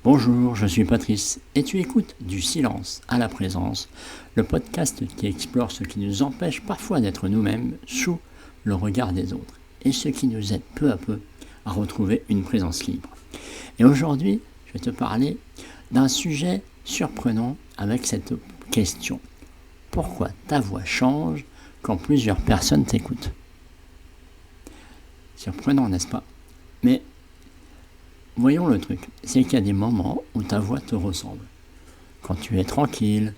Bonjour, je suis Patrice et tu écoutes Du silence à la présence, le podcast qui explore ce qui nous empêche parfois d'être nous-mêmes sous le regard des autres et ce qui nous aide peu à peu à retrouver une présence libre. Et aujourd'hui, je vais te parler d'un sujet surprenant avec cette question. Pourquoi ta voix change quand plusieurs personnes t'écoutent? Surprenant, n'est-ce pas? Mais voyons le truc, c'est qu'il y a des moments où ta voix te ressemble. Quand tu es tranquille,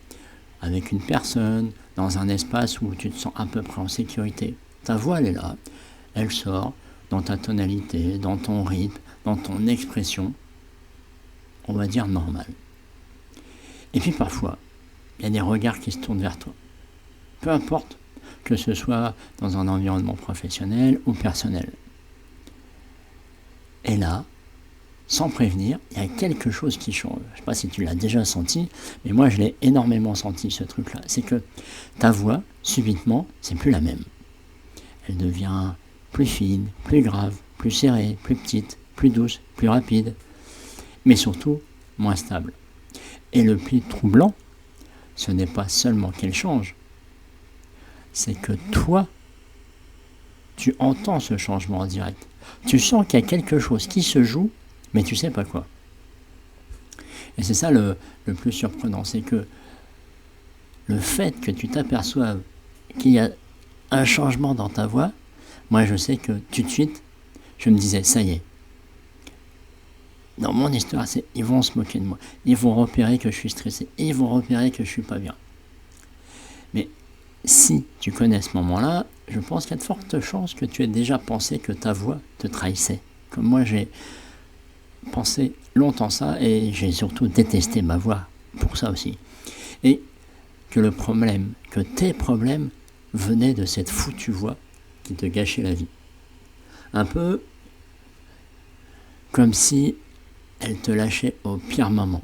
avec une personne, dans un espace où tu te sens à peu près en sécurité, ta voix elle est là, elle sort dans ta tonalité, dans ton rythme, dans ton expression, on va dire normale. Et puis parfois, il y a des regards qui se tournent vers toi. Peu importe que ce soit dans un environnement professionnel ou personnel. Et là, sans prévenir, il y a quelque chose qui change. Je ne sais pas si tu l'as déjà senti, mais moi je l'ai énormément senti ce truc-là. C'est que ta voix, subitement, c'est plus la même. Elle devient plus fine, plus grave, plus serrée, plus petite, plus douce, plus rapide, mais surtout moins stable. Et le plus troublant, ce n'est pas seulement qu'elle change, c'est que toi, tu entends ce changement en direct. Tu sens qu'il y a quelque chose qui se joue, mais tu sais pas quoi. Et c'est ça le plus surprenant, c'est que le fait que tu t'aperçoives qu'il y a un changement dans ta voix, moi je sais que tout de suite, je me disais, ça y est. Dans mon histoire, c'est ils vont se moquer de moi. Ils vont repérer que je suis stressé. Ils vont repérer que je suis pas bien. Mais si tu connais ce moment-là, je pense qu'il y a de fortes chances que tu aies déjà pensé que ta voix te trahissait. Comme moi, j'ai pensé longtemps ça et j'ai surtout détesté ma voix pour ça aussi. Et que le problème, que tes problèmes venaient de cette foutue voix qui te gâchait la vie. Un peu comme si elle te lâchait au pire moment.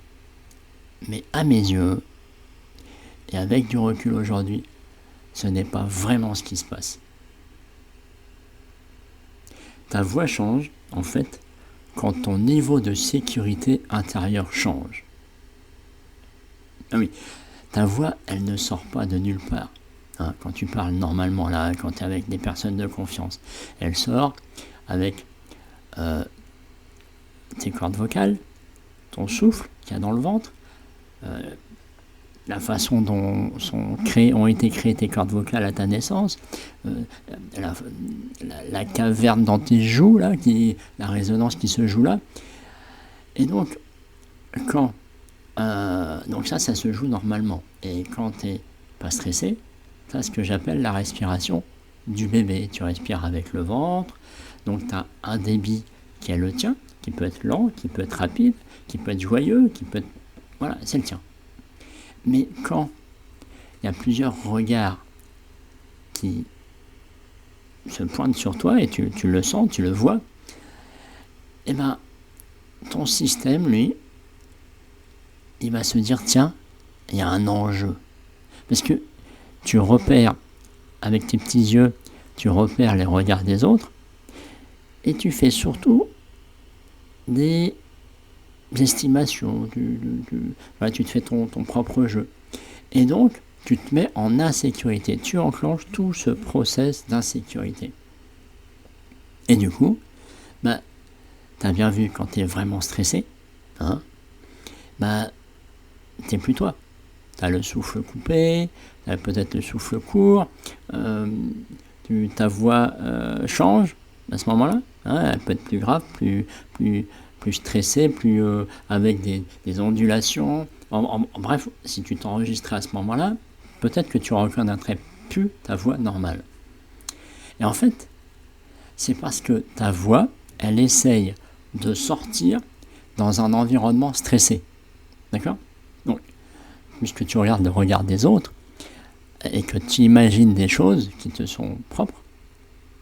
Mais à mes yeux, et avec du recul aujourd'hui, ce n'est pas vraiment ce qui se passe. Ta voix change, en fait, quand ton niveau de sécurité intérieure change. Ah oui, ta voix, elle ne sort pas de nulle part. Hein, quand tu parles normalement, là, quand tu es avec des personnes de confiance, elle sort avec tes cordes vocales, ton souffle qu'il y a dans le ventre, la façon dont ont été créées tes cordes vocales à ta naissance, la caverne dans tes joues, là, la résonance qui se joue là. Et donc, donc ça se joue normalement. Et quand tu n'es pas stressé, tu as ce que j'appelle la respiration du bébé. Tu respires avec le ventre, donc tu as un débit qui est le tien, qui peut être lent, qui peut être rapide, qui peut être joyeux, qui peut être... Voilà, c'est le tien. Mais quand il y a plusieurs regards qui se pointent sur toi et tu le sens, tu le vois, eh ben, ton système, lui, il va se dire, tiens, il y a un enjeu. Parce que tu repères, avec tes petits yeux, tu repères les regards des autres et tu fais surtout des estimations, tu te fais ton propre jeu. Et donc, tu te mets en insécurité. Tu enclenches tout ce process d'insécurité. Et du coup, tu as bien vu quand tu es vraiment stressé, hein, t'es plus toi. Tu as le souffle coupé, tu as peut-être le souffle court, ta voix change à ce moment-là. Hein, elle peut être plus grave, plus stressé, avec des ondulations. Bref, si tu t'enregistrais à ce moment-là, peut-être que tu ne reconnaîtrais plus ta voix normale. Et en fait, c'est parce que ta voix, elle essaye de sortir dans un environnement stressé. D'accord ? Donc, puisque tu regardes le regard des autres et que tu imagines des choses qui te sont propres,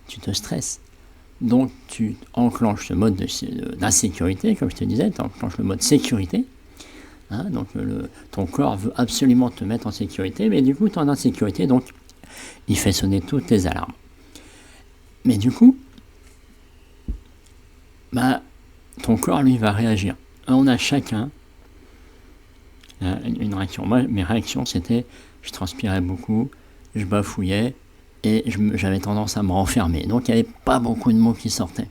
tu te stresses. Donc tu enclenches ce mode d'insécurité, comme je te disais, tu enclenches le mode sécurité. Hein, donc ton corps veut absolument te mettre en sécurité, mais du coup tu es en insécurité, donc il fait sonner toutes les alarmes. Mais du coup, ton corps lui va réagir. On a chacun une réaction. Moi, mes réactions, c'était, je transpirais beaucoup, je bafouillais, et j'avais tendance à me renfermer. Donc, il n'y avait pas beaucoup de mots qui sortaient.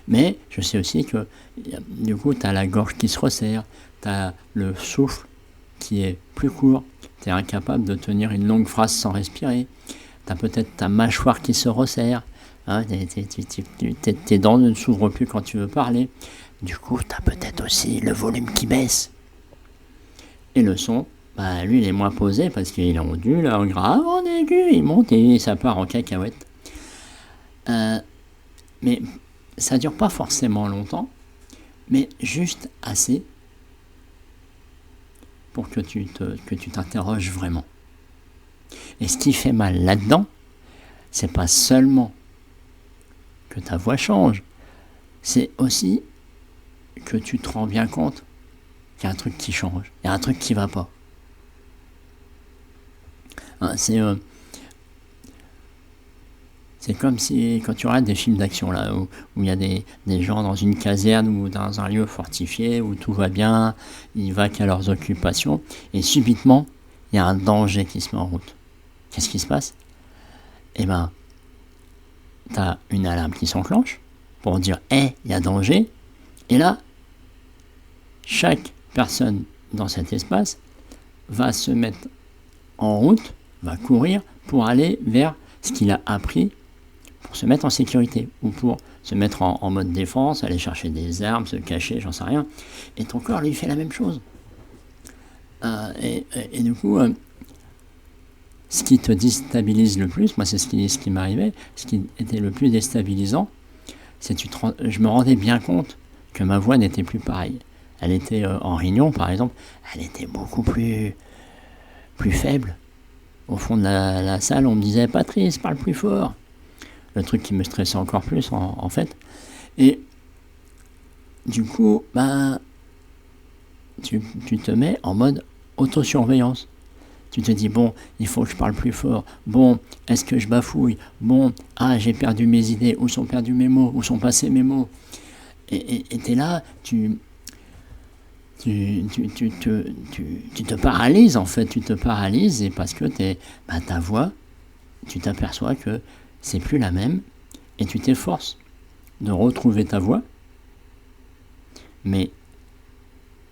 Mais je sais aussi que, du coup, tu as la gorge qui se resserre, tu as le souffle qui est plus court, tu es incapable de tenir une longue phrase sans respirer, tu as peut-être ta mâchoire qui se resserre, hein, tes dents ne s'ouvrent plus quand tu veux parler. Du coup, tu as peut-être aussi le volume qui baisse. Et le son, bah, lui, il est moins posé parce qu'il est en ondule, en grave, en aigu, il monte et ça part en cacahuète. Mais ça dure pas forcément longtemps, mais juste assez pour que tu t'interroges vraiment. Et ce qui fait mal là-dedans, c'est pas seulement que ta voix change, c'est aussi que tu te rends bien compte qu'il y a un truc qui change, il y a un truc qui va pas. Hein, c'est comme si, quand tu regardes des films d'action, là, où il y a des gens dans une caserne ou dans un lieu fortifié, où tout va bien, ils vaquent à leurs occupations, et subitement, il y a un danger qui se met en route. Qu'est-ce qui se passe? Eh ben, tu as une alarme qui s'enclenche pour dire « il y a danger », et là, chaque personne dans cet espace va se mettre en route, va courir pour aller vers ce qu'il a appris pour se mettre en sécurité ou pour se mettre en mode défense, aller chercher des armes, se cacher, j'en sais rien. Et ton corps lui fait la même chose. Et du coup, ce qui te déstabilise le plus, moi c'est ce qui m'arrivait, ce qui était le plus déstabilisant, c'est je me rendais bien compte que ma voix n'était plus pareille. Elle était en réunion par exemple, elle était beaucoup plus faible. Au fond de la salle, on me disait « Patrice, parle plus fort !» Le truc qui me stressait encore plus en fait. Et du coup, tu te mets en mode autosurveillance. Tu te dis, bon, il faut que je parle plus fort. Bon, est-ce que je bafouille? Bon, j'ai perdu mes idées. Où sont perdus mes mots? Où sont passés mes mots? Et t'es là, tu te paralyses en fait. Tu te paralyses et parce que ta voix, tu t'aperçois que c'est plus la même et tu t'efforces de retrouver ta voix. Mais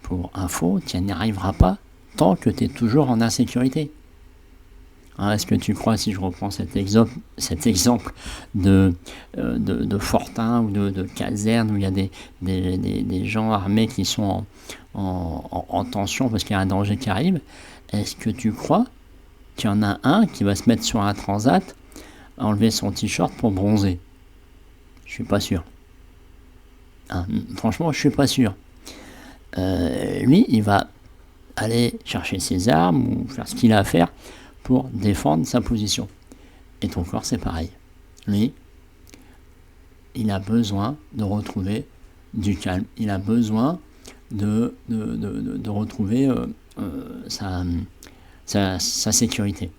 pour info, tu n'y arriveras pas tant que tu es toujours en insécurité. Est-ce que tu crois, si je reprends cet exemple de fortin ou de caserne où il y a des gens armés qui sont en tension parce qu'il y a un danger qui arrive, est-ce que tu crois qu'il y en a un qui va se mettre sur un transat, enlever son t-shirt pour bronzer? Je suis pas sûr. Franchement, je suis pas sûr. Lui, il va aller chercher ses armes ou faire ce qu'il a à faire pour défendre sa position. Et ton corps, c'est pareil. Lui, il a besoin de retrouver du calme. Il a besoin de retrouver sa sécurité.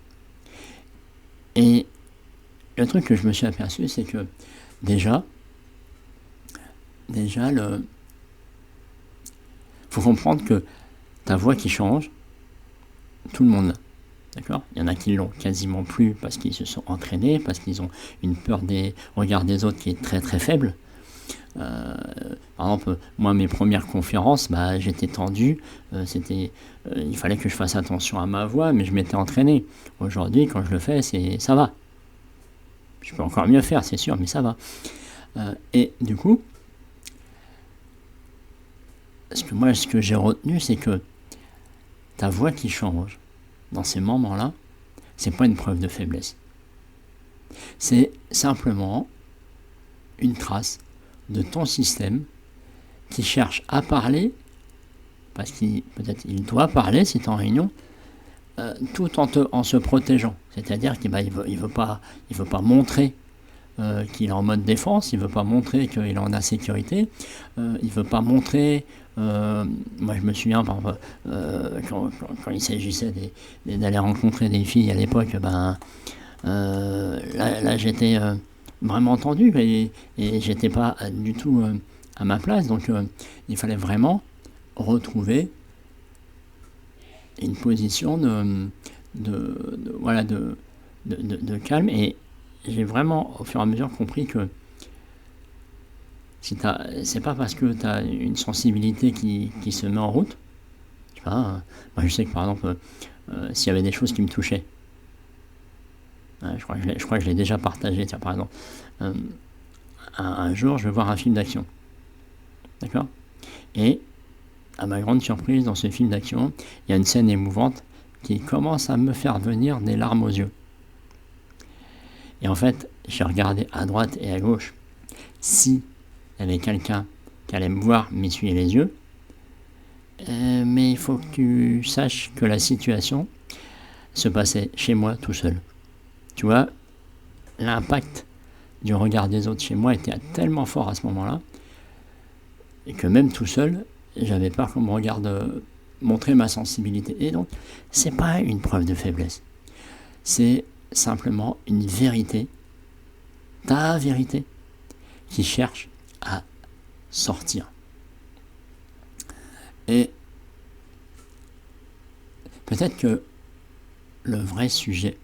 Et le truc que je me suis aperçu, c'est que déjà faut comprendre que ta voix qui change, tout le monde l'a. D'accord? Il y en a qui l'ont quasiment plus parce qu'ils se sont entraînés, parce qu'ils ont une peur des regards des autres qui est très très faible. Par exemple, moi mes premières conférences, j'étais tendu, il fallait que je fasse attention à ma voix, mais je m'étais entraîné. Aujourd'hui, quand je le fais, ça va. Je peux encore mieux faire, c'est sûr, mais ça va. Et du coup, ce que j'ai retenu, c'est que ta voix qui change dans ces moments-là, c'est pas une preuve de faiblesse. C'est simplement une trace de ton système qui cherche à parler, parce qu'il peut-être il doit parler si tu es en réunion, tout en se protégeant. C'est-à-dire qu'il veut pas montrer qu'il est en mode défense, il veut pas montrer qu'il est en insécurité, il veut pas montrer. Moi je me souviens quand il s'agissait d'aller rencontrer des filles à l'époque, là j'étais vraiment tendu et j'étais pas du tout à ma place. Donc il fallait vraiment retrouver une position de calme. Et j'ai vraiment au fur et à mesure compris que c'est pas parce que tu as une sensibilité qui se met en route. Tu vois, moi je sais que par exemple, s'il y avait des choses qui me touchaient, je crois que je l'ai déjà partagé. Tiens, par exemple, un jour, je vais voir un film d'action. D'accord ? Et à ma grande surprise, dans ce film d'action, il y a une scène émouvante qui commence à me faire venir des larmes aux yeux. Et en fait, j'ai regardé à droite et à gauche si il y avait quelqu'un qui allait me voir m'essuyer les yeux. Mais il faut que tu saches que la situation se passait chez moi tout seul. Tu vois, l'impact du regard des autres chez moi était tellement fort à ce moment-là, et que même tout seul, j'avais peur qu'on me regarde montrer ma sensibilité. Et donc, c'est pas une preuve de faiblesse. C'est simplement une vérité, ta vérité, qui cherche à sortir. Et peut-être que le vrai sujet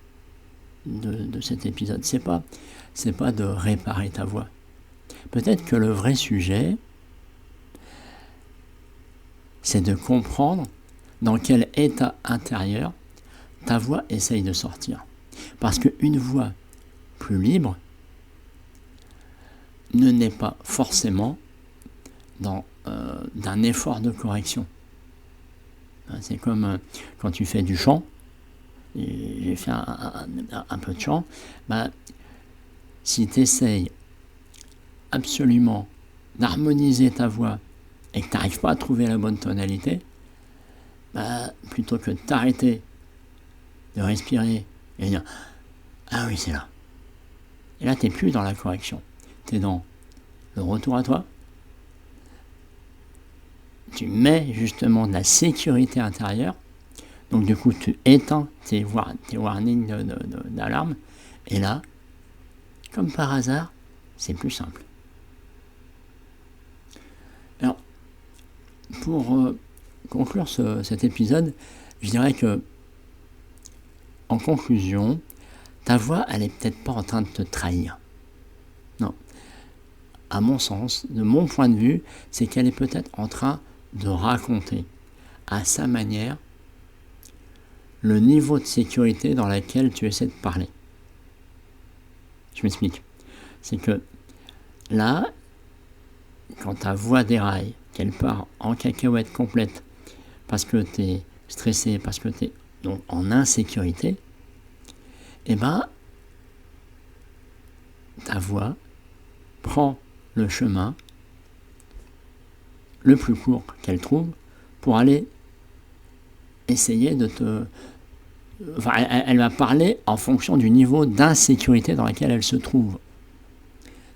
de cet épisode, c'est pas de réparer ta voix. Peut-être que le vrai sujet, c'est de comprendre dans quel état intérieur ta voix essaye de sortir. Parce qu'une voix plus libre ne naît pas forcément d'un effort de correction. C'est comme quand tu fais du chant, j'ai fait un peu de chant, si tu essayes absolument d'harmoniser ta voix et que tu n'arrives pas à trouver la bonne tonalité, plutôt que de t'arrêter, de respirer et de dire « Ah oui, c'est là ». Et là, tu n'es plus dans la correction. Tu es dans le retour à toi. Tu mets justement de la sécurité intérieure. Donc du coup, tu éteins tes warnings d'alarme. Et là, comme par hasard, c'est plus simple. Alors, pour conclure cet épisode, je dirais que, en conclusion, ta voix, elle est peut-être pas en train de te trahir. Non. À mon sens, de mon point de vue, c'est qu'elle est peut-être en train de raconter, à sa manière, le niveau de sécurité dans lequel tu essaies de parler. Je m'explique. C'est que là, quand ta voix déraille, qu'elle part en cacahuète complète, parce que tu es stressé, parce que tu es donc en insécurité, ta voix prend le chemin le plus court qu'elle trouve pour aller essayer de te... Enfin, elle va parler en fonction du niveau d'insécurité dans lequel elle se trouve.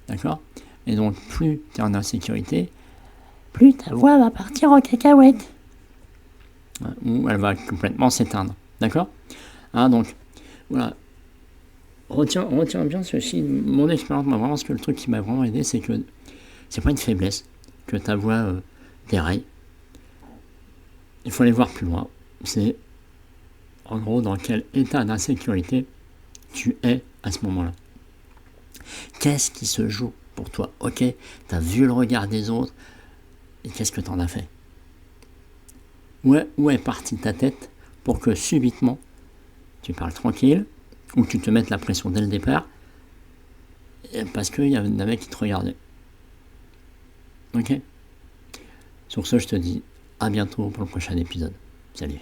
D'accord ? Et donc, plus tu es en insécurité, plus ta voix va partir en cacahuète. Ou elle va complètement s'éteindre. D'accord ? Donc, voilà. Retiens bien ceci. Mon expérience, vraiment, ce que le truc qui m'a vraiment aidé, c'est que c'est pas une faiblesse que ta voix déraille. Il faut aller voir plus loin. C'est, en gros, dans quel état d'insécurité tu es à ce moment-là. Qu'est-ce qui se joue pour toi ? Ok, tu as vu le regard des autres, et qu'est-ce que tu en as fait ? Où est partie ta tête pour que subitement tu parles tranquille, ou tu te mettes la pression dès le départ, parce qu'il y avait un mec qui te regardait. Ok ? Sur ce, je te dis à bientôt pour le prochain épisode. Salut.